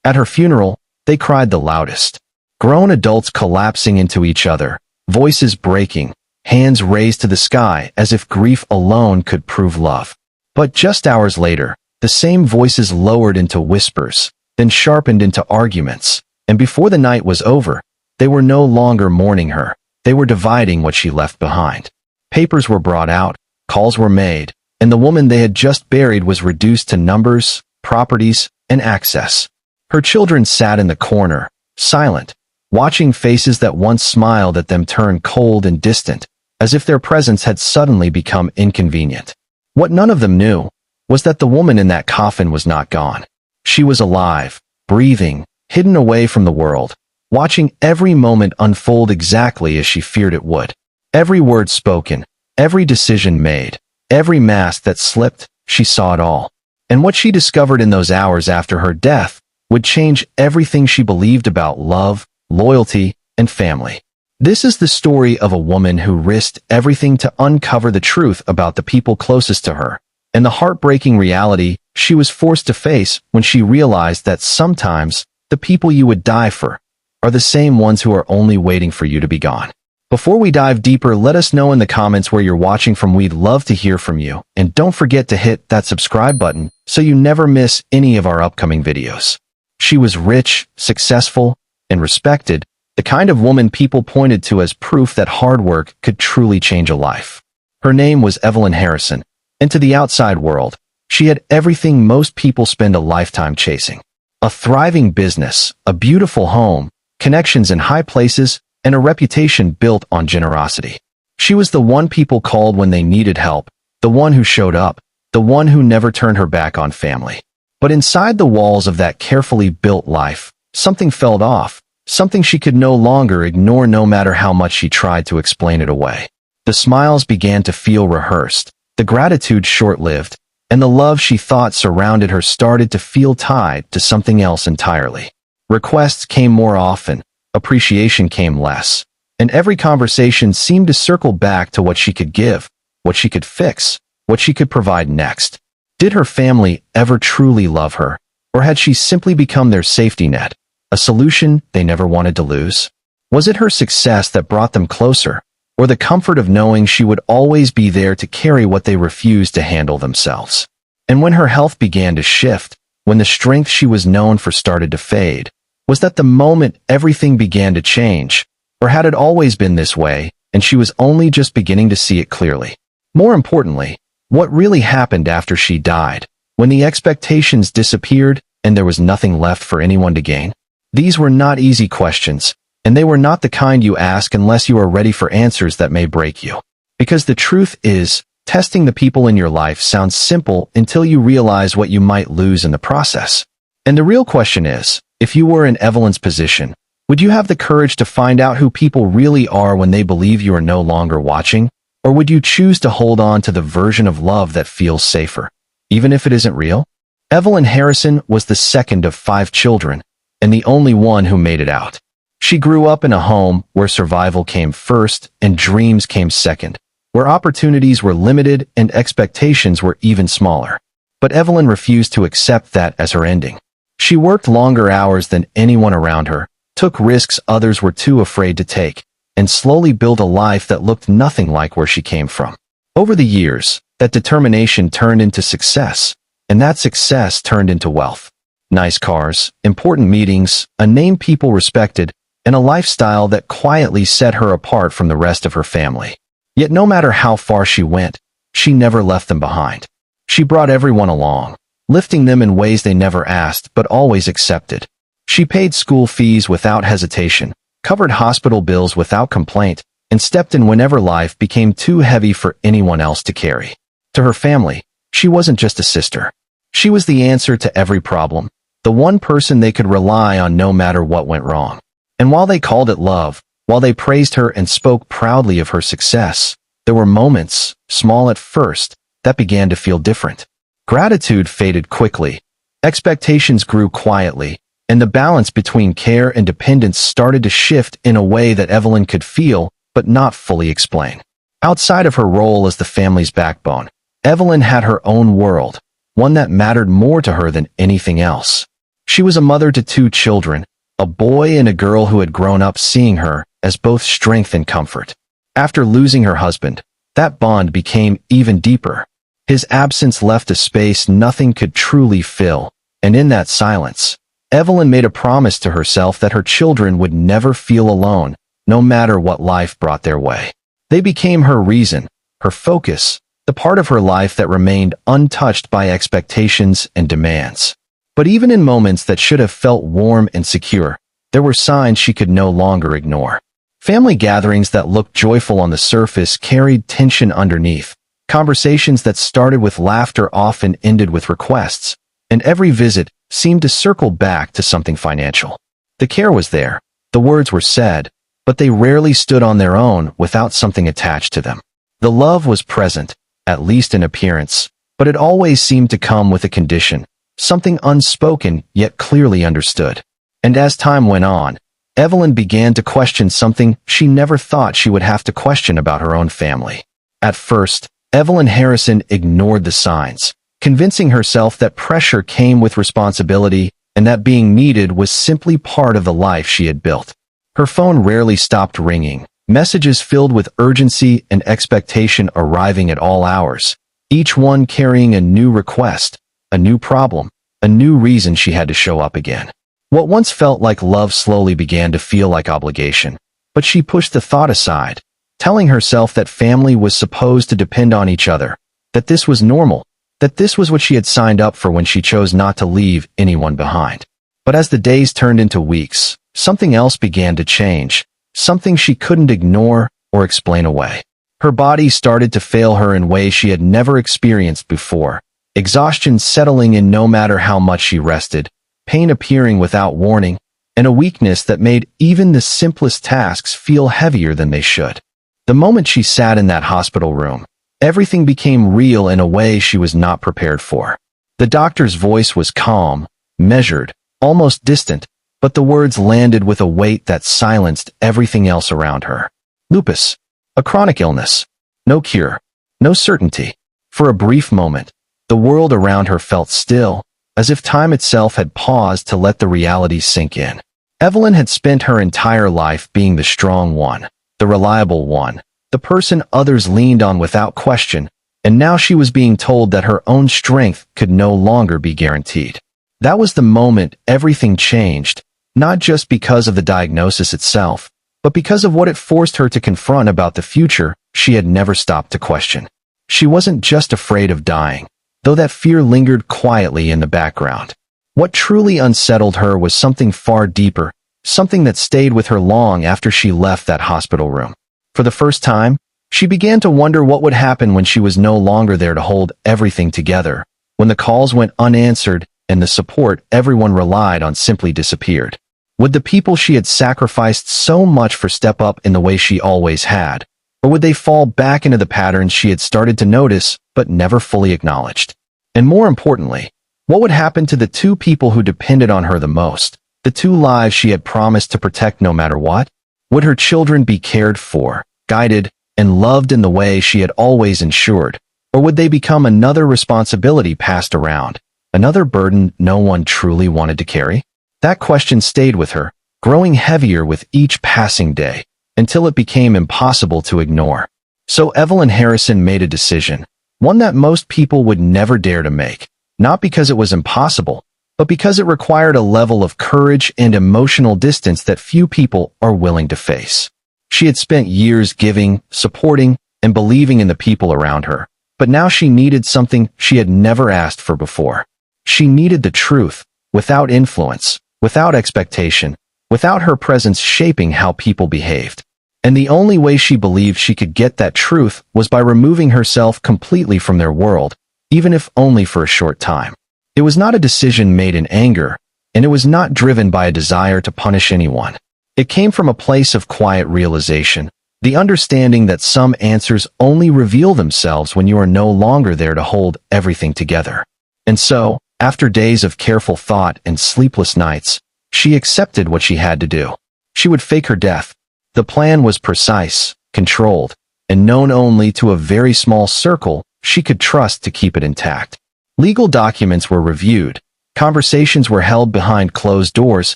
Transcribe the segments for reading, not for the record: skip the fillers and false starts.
At her funeral, they cried the loudest. Grown adults collapsing into each other, voices breaking, hands raised to the sky as if grief alone could prove love. But just hours later, the same voices lowered into whispers, then sharpened into arguments, and before the night was over, they were no longer mourning her. They were dividing what she left behind. Papers were brought out, calls were made, and the woman they had just buried was reduced to numbers, properties, and access. Her children sat in the corner, silent, watching faces that once smiled at them turn cold and distant, as if their presence had suddenly become inconvenient. What none of them knew was that the woman in that coffin was not gone. She was alive, breathing, hidden away from the world, watching every moment unfold exactly as she feared it would. Every word spoken, every decision made, every mask that slipped, she saw it all. And what she discovered in those hours after her death would change everything she believed about love, loyalty, and family. This is the story of a woman who risked everything to uncover the truth about the people closest to her, and the heartbreaking reality she was forced to face when she realized that sometimes the people you would die for are the same ones who are only waiting for you to be gone. Before we dive deeper, let us know in the comments where you're watching from. We'd love to hear from you, and don't forget to hit that subscribe button so you never miss any of our upcoming videos. She was rich, successful, and respected, the kind of woman people pointed to as proof that hard work could truly change a life. Her name was Evelyn Harrison, and to the outside world, she had everything most people spend a lifetime chasing. A thriving business, a beautiful home, connections in high places, and a reputation built on generosity. She was the one people called when they needed help, the one who showed up, the one who never turned her back on family. But inside the walls of that carefully built life, something fell off, something she could no longer ignore no matter how much she tried to explain it away. The smiles began to feel rehearsed, the gratitude short-lived, and the love she thought surrounded her started to feel tied to something else entirely. Requests came more often, appreciation came less, and every conversation seemed to circle back to what she could give, what she could fix, what she could provide next. Did her family ever truly love her, or had she simply become their safety net, a solution they never wanted to lose? Was it her success that brought them closer, or the comfort of knowing she would always be there to carry what they refused to handle themselves? And when her health began to shift, when the strength she was known for started to fade, was that the moment everything began to change, or had it always been this way, and she was only just beginning to see it clearly? More importantly, what really happened after she died, when the expectations disappeared and there was nothing left for anyone to gain? These were not easy questions, and they were not the kind you ask unless you are ready for answers that may break you. Because the truth is, testing the people in your life sounds simple until you realize what you might lose in the process. And the real question is, if you were in Evelyn's position, would you have the courage to find out who people really are when they believe you are no longer watching? Or would you choose to hold on to the version of love that feels safer, even if it isn't real? Evelyn Harrison was the second of 5 children, and the only one who made it out. She grew up in a home where survival came first and dreams came second, where opportunities were limited and expectations were even smaller. But Evelyn refused to accept that as her ending. She worked longer hours than anyone around her, took risks others were too afraid to take, and slowly built a life that looked nothing like where she came from. Over the years, that determination turned into success, and that success turned into wealth. Nice cars, important meetings, a name people respected, and a lifestyle that quietly set her apart from the rest of her family. Yet no matter how far she went, she never left them behind. She brought everyone along, lifting them in ways they never asked but always accepted. She paid school fees without hesitation, covered hospital bills without complaint, and stepped in whenever life became too heavy for anyone else to carry. To her family, she wasn't just a sister. She was the answer to every problem, the one person they could rely on no matter what went wrong. And while they called it love, while they praised her and spoke proudly of her success, there were moments, small at first, that began to feel different. Gratitude faded quickly, expectations grew quietly, and the balance between care and dependence started to shift in a way that Evelyn could feel but not fully explain. Outside of her role as the family's backbone, Evelyn had her own world, one that mattered more to her than anything else. She was a mother to two children, a boy and a girl who had grown up seeing her as both strength and comfort. After losing her husband, that bond became even deeper. His absence left a space nothing could truly fill, and in that silence, Evelyn made a promise to herself that her children would never feel alone, no matter what life brought their way. They became her reason, her focus, the part of her life that remained untouched by expectations and demands. But even in moments that should have felt warm and secure, there were signs she could no longer ignore. Family gatherings that looked joyful on the surface carried tension underneath. Conversations that started with laughter often ended with requests, and every visit seemed to circle back to something financial. The care was there, the words were said, but they rarely stood on their own without something attached to them. The love was present, at least in appearance, but it always seemed to come with a condition, something unspoken yet clearly understood. And as time went on, Evelyn began to question something she never thought she would have to question about her own family. At first, Evelyn Harrison ignored the signs, convincing herself that pressure came with responsibility and that being needed was simply part of the life she had built. Her phone rarely stopped ringing, messages filled with urgency and expectation arriving at all hours, each one carrying a new request, a new problem, a new reason she had to show up again. What once felt like love slowly began to feel like obligation, but she pushed the thought aside, telling herself that family was supposed to depend on each other, that this was normal, that this was what she had signed up for when she chose not to leave anyone behind. But as the days turned into weeks, something else began to change, something she couldn't ignore or explain away. Her body started to fail her in ways she had never experienced before, exhaustion settling in no matter how much she rested, pain appearing without warning, and a weakness that made even the simplest tasks feel heavier than they should. The moment she sat in that hospital room, everything became real in a way she was not prepared for. The doctor's voice was calm, measured, almost distant, but the words landed with a weight that silenced everything else around her. Lupus. A chronic illness. No cure. No certainty. For a brief moment, the world around her felt still, as if time itself had paused to let the reality sink in. Evelyn had spent her entire life being the strong one, the reliable one, the person others leaned on without question, and now she was being told that her own strength could no longer be guaranteed. That was the moment everything changed, not just because of the diagnosis itself, but because of what it forced her to confront about the future she had never stopped to question. She wasn't just afraid of dying, though that fear lingered quietly in the background. What truly unsettled her was something far deeper, something that stayed with her long after she left that hospital room. For the first time, she began to wonder what would happen when she was no longer there to hold everything together, when the calls went unanswered and the support everyone relied on simply disappeared. Would the people she had sacrificed so much for step up in the way she always had, or would they fall back into the patterns she had started to notice but never fully acknowledged? And more importantly, what would happen to the two people who depended on her the most, the two lives she had promised to protect no matter what? Would her children be cared for, guided, and loved in the way she had always ensured, or would they become another responsibility passed around, another burden no one truly wanted to carry? That question stayed with her, growing heavier with each passing day, until it became impossible to ignore. So Evelyn Harrison made a decision, one that most people would never dare to make, not because it was impossible, but because it required a level of courage and emotional distance that few people are willing to face. She had spent years giving, supporting, and believing in the people around her, but now she needed something she had never asked for before. She needed the truth, without influence, without expectation, without her presence shaping how people behaved. And the only way she believed she could get that truth was by removing herself completely from their world, even if only for a short time. It was not a decision made in anger, and it was not driven by a desire to punish anyone. It came from a place of quiet realization, the understanding that some answers only reveal themselves when you are no longer there to hold everything together. And so, after days of careful thought and sleepless nights, she accepted what she had to do. She would fake her death. The plan was precise, controlled, and known only to a very small circle she could trust to keep it intact. Legal documents were reviewed, Conversations were held behind closed doors,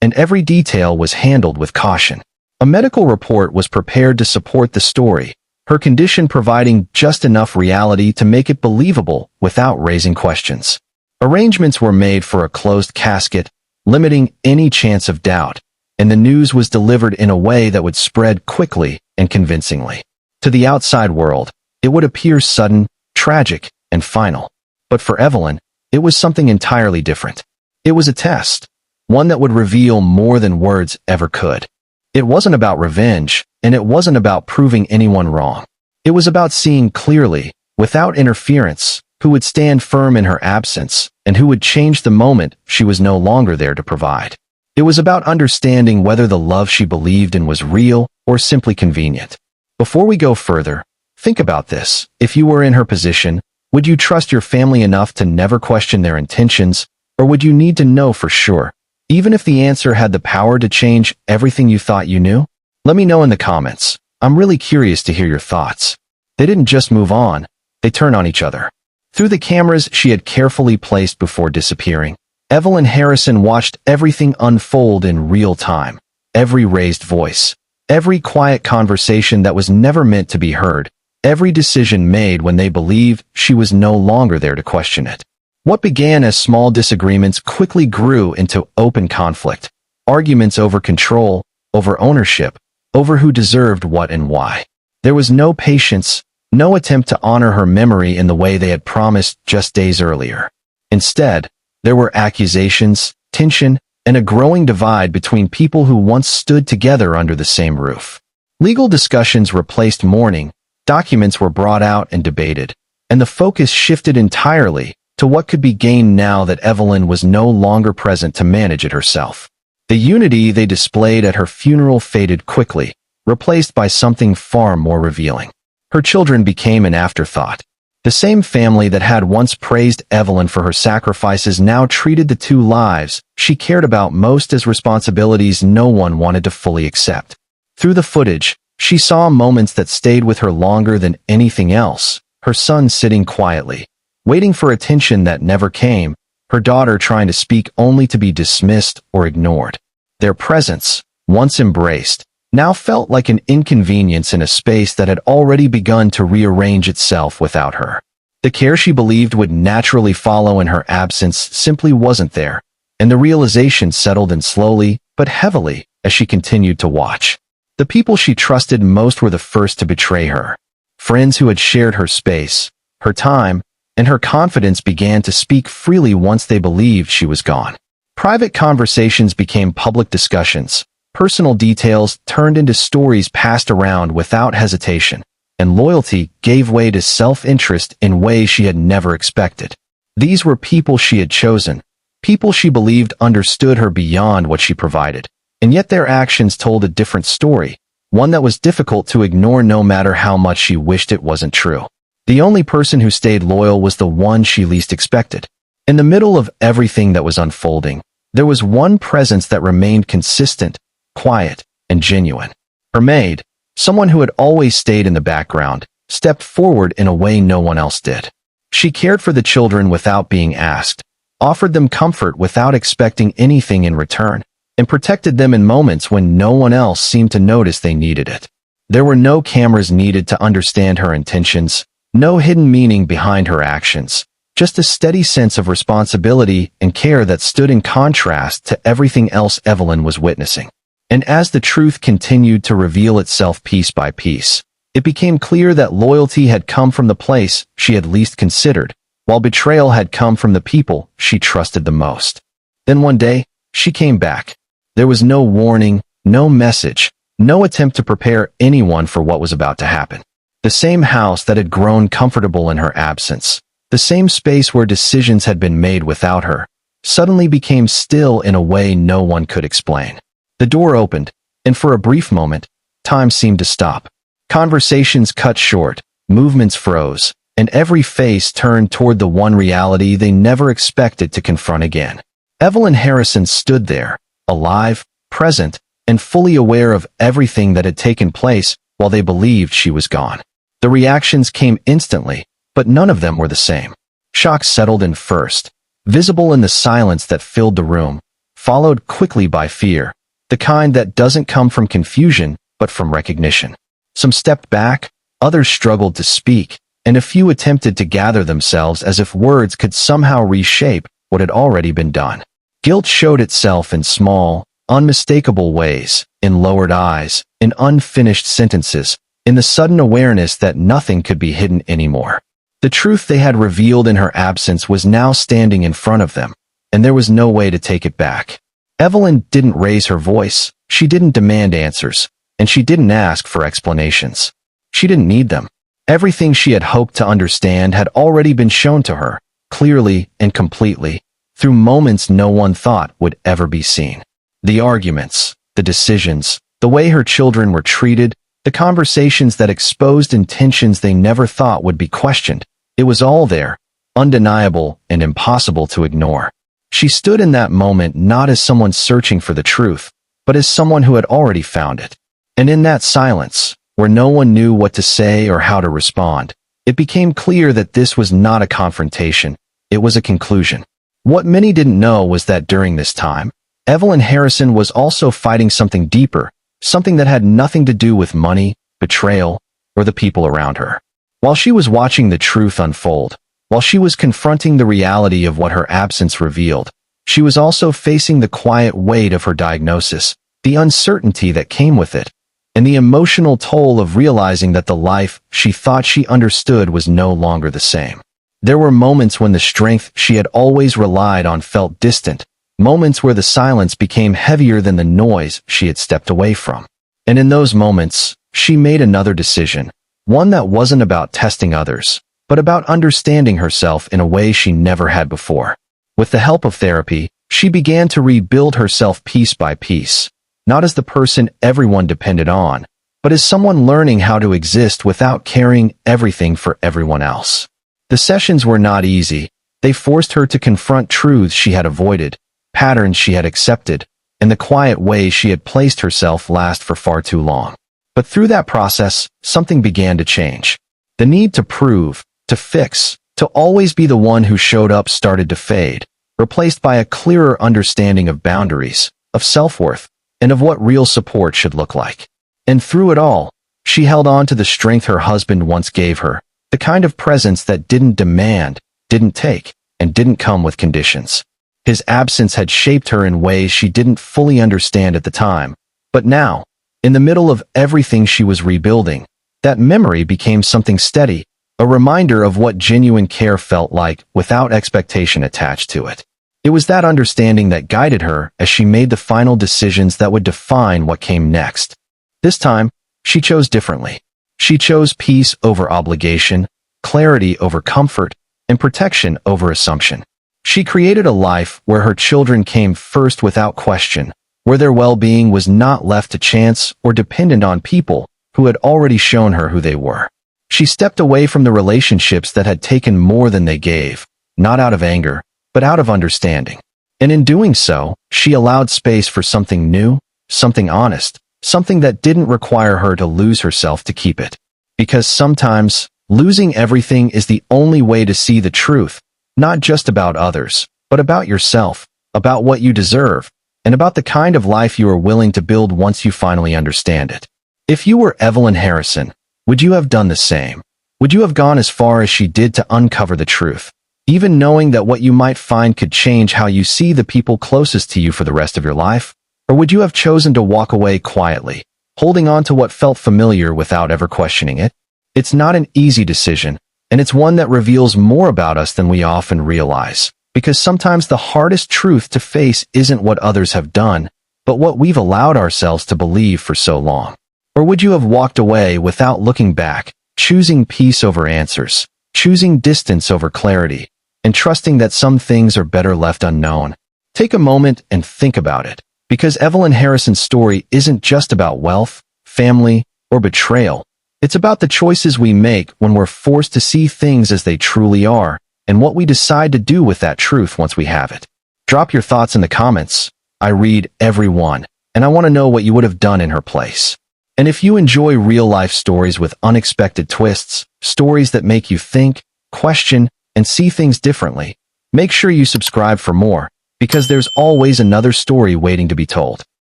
and every detail was handled with caution. A medical report was prepared to support the story, her condition providing just enough reality to make it believable without raising questions. Arrangements were made for a closed casket, limiting any chance of doubt, and the news was delivered in a way that would spread quickly and convincingly. To the outside world, it would appear sudden, tragic, and final. But for Evelyn, it was something entirely different. It was a test, one that would reveal more than words ever could. It wasn't about revenge, and it wasn't about proving anyone wrong. It was about seeing clearly, without interference, who would stand firm in her absence, and who would change the moment she was no longer there to provide. It was about understanding whether the love she believed in was real or simply convenient. Before we go further, think about this. If you were in her position, would you trust your family enough to never question their intentions, or would you need to know for sure, even if the answer had the power to change everything you thought you knew? Let me know in the comments. I'm really curious to hear your thoughts. They didn't just move on, they turned on each other. Through the cameras she had carefully placed before disappearing, Evelyn Harrison watched everything unfold in real time. Every raised voice, every quiet conversation that was never meant to be heard, every decision made when they believed she was no longer there to question it. What began as small disagreements quickly grew into open conflict, arguments over control, over ownership, over who deserved what and why. There was no patience, no attempt to honor her memory in the way they had promised just days earlier. Instead, there were accusations, tension, and a growing divide between people who once stood together under the same roof. Legal discussions replaced mourning, documents were brought out and debated, and the focus shifted entirely to what could be gained now that Evelyn was no longer present to manage it herself. The unity they displayed at her funeral faded quickly, replaced by something far more revealing. Her children became an afterthought. The same family that had once praised Evelyn for her sacrifices now treated the two lives she cared about most as responsibilities no one wanted to fully accept. Through the footage, she saw moments that stayed with her longer than anything else. Her son sitting quietly, waiting for attention that never came, her daughter trying to speak only to be dismissed or ignored. Their presence, once embraced, now felt like an inconvenience in a space that had already begun to rearrange itself without her. The care she believed would naturally follow in her absence simply wasn't there, and the realization settled in slowly but heavily as she continued to watch. The people she trusted most were the first to betray her. Friends who had shared her space, her time, and her confidence began to speak freely once they believed she was gone. Private conversations became public discussions. Personal details turned into stories passed around without hesitation, and loyalty gave way to self-interest in ways she had never expected. These were people she had chosen, people she believed understood her beyond what she provided, and yet their actions told a different story, one that was difficult to ignore no matter how much she wished it wasn't true. The only person who stayed loyal was the one she least expected. In the middle of everything that was unfolding, there was one presence that remained consistent, quiet, and genuine. Her maid, someone who had always stayed in the background, stepped forward in a way no one else did. She cared for the children without being asked, offered them comfort without expecting anything in return, and protected them in moments when no one else seemed to notice they needed it. There were no cameras needed to understand her intentions, no hidden meaning behind her actions, just a steady sense of responsibility and care that stood in contrast to everything else Evelyn was witnessing. And as the truth continued to reveal itself piece by piece, it became clear that loyalty had come from the place she had least considered, while betrayal had come from the people she trusted the most. Then one day, she came back. There was no warning, no message, no attempt to prepare anyone for what was about to happen. The same house that had grown comfortable in her absence, the same space where decisions had been made without her, suddenly became still in a way no one could explain. The door opened, and for a brief moment, time seemed to stop. Conversations cut short, movements froze, and every face turned toward the one reality they never expected to confront again. Evelyn Harrison stood there, alive, present, and fully aware of everything that had taken place while they believed she was gone. The reactions came instantly, but none of them were the same. Shock settled in first. visible in the silence that filled the room, followed quickly by fear, the kind that doesn't come from confusion, but from recognition. Some stepped back, others struggled to speak, and a few attempted to gather themselves as if words could somehow reshape what had already been done. Guilt showed itself in small, unmistakable ways, in lowered eyes, in unfinished sentences, in the sudden awareness that nothing could be hidden anymore. The truth they had revealed in her absence was now standing in front of them, and there was no way to take it back. Evelyn didn't raise her voice, she didn't demand answers, and she didn't ask for explanations. She didn't need them. Everything she had hoped to understand had already been shown to her, clearly and completely, through moments no one thought would ever be seen. The arguments, the decisions, the way her children were treated, the conversations that exposed intentions they never thought would be questioned. It was all there, undeniable and impossible to ignore. She stood in that moment not as someone searching for the truth, but as someone who had already found it. And in that silence, where no one knew what to say or how to respond, it became clear that this was not a confrontation, it was a conclusion. What many didn't know was that during this time, Evelyn Harrison was also fighting something deeper, something that had nothing to do with money, betrayal, or the people around her. While she was watching the truth unfold, while she was confronting the reality of what her absence revealed, she was also facing the quiet weight of her diagnosis, the uncertainty that came with it, and the emotional toll of realizing that the life she thought she understood was no longer the same. There were moments when the strength she had always relied on felt distant, moments where the silence became heavier than the noise she had stepped away from. And in those moments, she made another decision, one that wasn't about testing others, but about understanding herself in a way she never had before. With the help of therapy, she began to rebuild herself piece by piece, not as the person everyone depended on, but as someone learning how to exist without carrying everything for everyone else. The sessions were not easy. They forced her to confront truths she had avoided, patterns she had accepted, and the quiet ways she had placed herself last for far too long. But through that process, something began to change. The need to prove, to fix, to always be the one who showed up started to fade, replaced by a clearer understanding of boundaries, of self-worth, and of what real support should look like. And through it all, she held on to the strength her husband once gave her, the kind of presence that didn't demand, didn't take, and didn't come with conditions. His absence had shaped her in ways she didn't fully understand at the time, but now, in the middle of everything she was rebuilding, that memory became something steady, a reminder of what genuine care felt like without expectation attached to it. It was that understanding that guided her as she made the final decisions that would define what came next. This time, she chose differently. She chose peace over obligation, clarity over comfort, and protection over assumption. She created a life where her children came first without question, where their well-being was not left to chance or dependent on people who had already shown her who they were. She stepped away from the relationships that had taken more than they gave, not out of anger, but out of understanding. And in doing so, she allowed space for something new, something honest, something that didn't require her to lose herself to keep it. Because sometimes, losing everything is the only way to see the truth, not just about others, but about yourself, about what you deserve, and about the kind of life you are willing to build once you finally understand it. If you were Evelyn Harrison, would you have done the same? Would you have gone as far as she did to uncover the truth, even knowing that what you might find could change how you see the people closest to you for the rest of your life? Or would you have chosen to walk away quietly, holding on to what felt familiar without ever questioning it? It's not an easy decision, and it's one that reveals more about us than we often realize, because sometimes the hardest truth to face isn't what others have done, but what we've allowed ourselves to believe for so long. Or would you have walked away without looking back, choosing peace over answers, choosing distance over clarity, and trusting that some things are better left unknown? Take a moment and think about it. Because Evelyn Harrison's story isn't just about wealth, family, or betrayal. It's about the choices we make when we're forced to see things as they truly are, and what we decide to do with that truth once we have it. Drop your thoughts in the comments. I read every one, and I want to know what you would have done in her place. And if you enjoy real-life stories with unexpected twists, stories that make you think, question, and see things differently, Make sure you subscribe for more, because there's always another story waiting to be told.